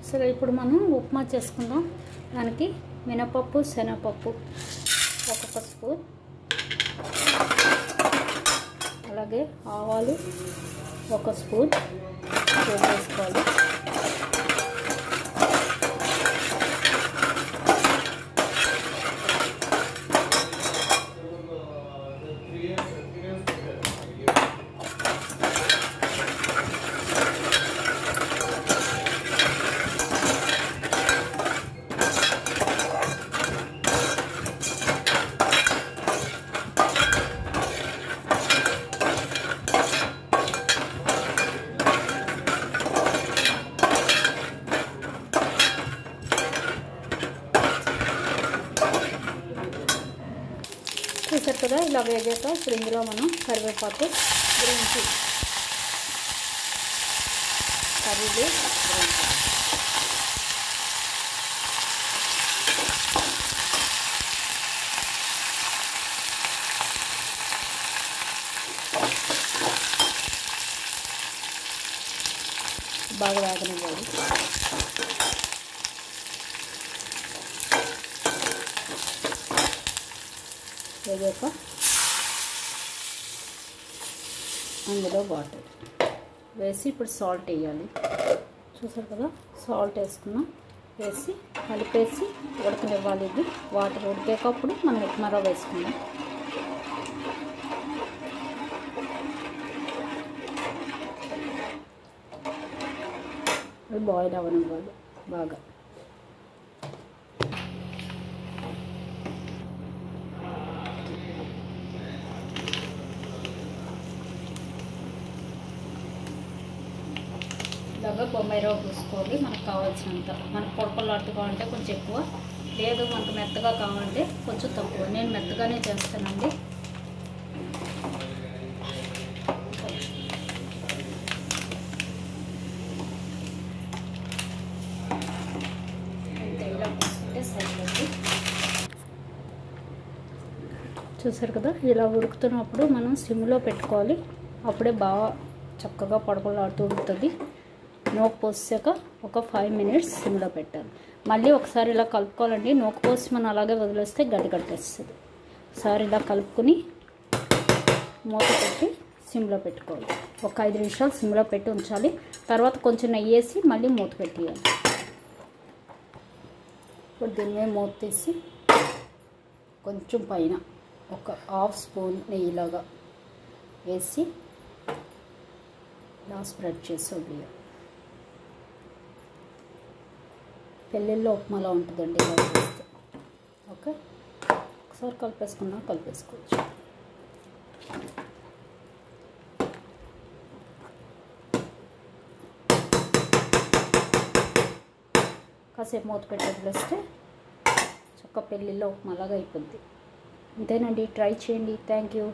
సరే ఇప్పుడు మనం ఉప్మా చేసుకుందాం. దానికి మినపప్పు, శనగపప్పు ఒక్కొక్క స్పూన్, అలాగే ఆవాలు ఒక స్పూన్ వేసుకోవాలి. చూసారు కదా, ఇలా వేగాక ఇప్పుడు ఇందులో మనం కరివేపాకు, గురించి కర్రీలు బాగా వేగనివ్వాలి. వేగాక అందులో వాటర్ వేసి ఇప్పుడు సాల్ట్ వేయాలి. చూసారు కదా, సాల్ట్ వేసుకున్నాం. వేసి కలిపేసి ఉడకనివ్వాలి. ఇది వాటర్ ఉడికేటప్పుడు మనం ఉప్మా రవ్వ వేసుకుందాం. అది బాయిల్ అవ్వనివ్వాలి బాగా. ఇలాగా బొంబాయి రవ్వ పూసుకోవాలి. మనకు కావాల్సినంత. మనకు పొడపలాటుగా అంటే కొంచెం ఎక్కువ, లేదు మనకు మెత్తగా కావాలంటే కొంచెం తక్కువ. నేను మెత్తగానే చేస్తానండి. అంతే, ఇలా పూసుకుంటే సరిపోతుంది. చూసారు కదా, ఇలా ఉడుకుతున్నప్పుడు మనం సిమ్లో పెట్టుకోవాలి. అప్పుడే బాగా చక్కగా పొడపలాడుతూ ఉంటుంది. నూక పోసాక ఒక 5 minutes సిమ్లో పెట్టాలి. మళ్ళీ ఒకసారి ఇలా కలుపుకోవాలండి. నూక పోసి మనం అలాగే వదిలేస్తే గడ్డి కట్టేస్తుంది. ఒకసారి ఇలా కలుపుకొని మూత పెట్టి సిమ్లో పెట్టుకోవాలి. ఒక 5 నిమిషాలు సిమ్లో పెట్టి ఉంచాలి. తర్వాత కొంచెం నెయ్యి వేసి మళ్ళీ మూత పెట్టేయాలి. ఇప్పుడు దీని మీద మూత తీసి కొంచెం పైన ఒక 1/2 స్పూన్ నెయ్యిలాగా వేసి ఇలా స్ప్రెడ్ చేసి వదిలేయాలి. పెళ్ళిళ్ళలో ఉప్మాలా ఉంటుందండి ఇలా చేస్తే. ఓకే, ఒకసారి కలిపేసుకోవచ్చు. కాసేపు మూత పెట్టి వదిలేస్తే చక్క పెళ్ళిళ్ళలో ఉప్మాలాగా అయిపోద్ది. అంతేనండి, ట్రై చేయండి. Thank you.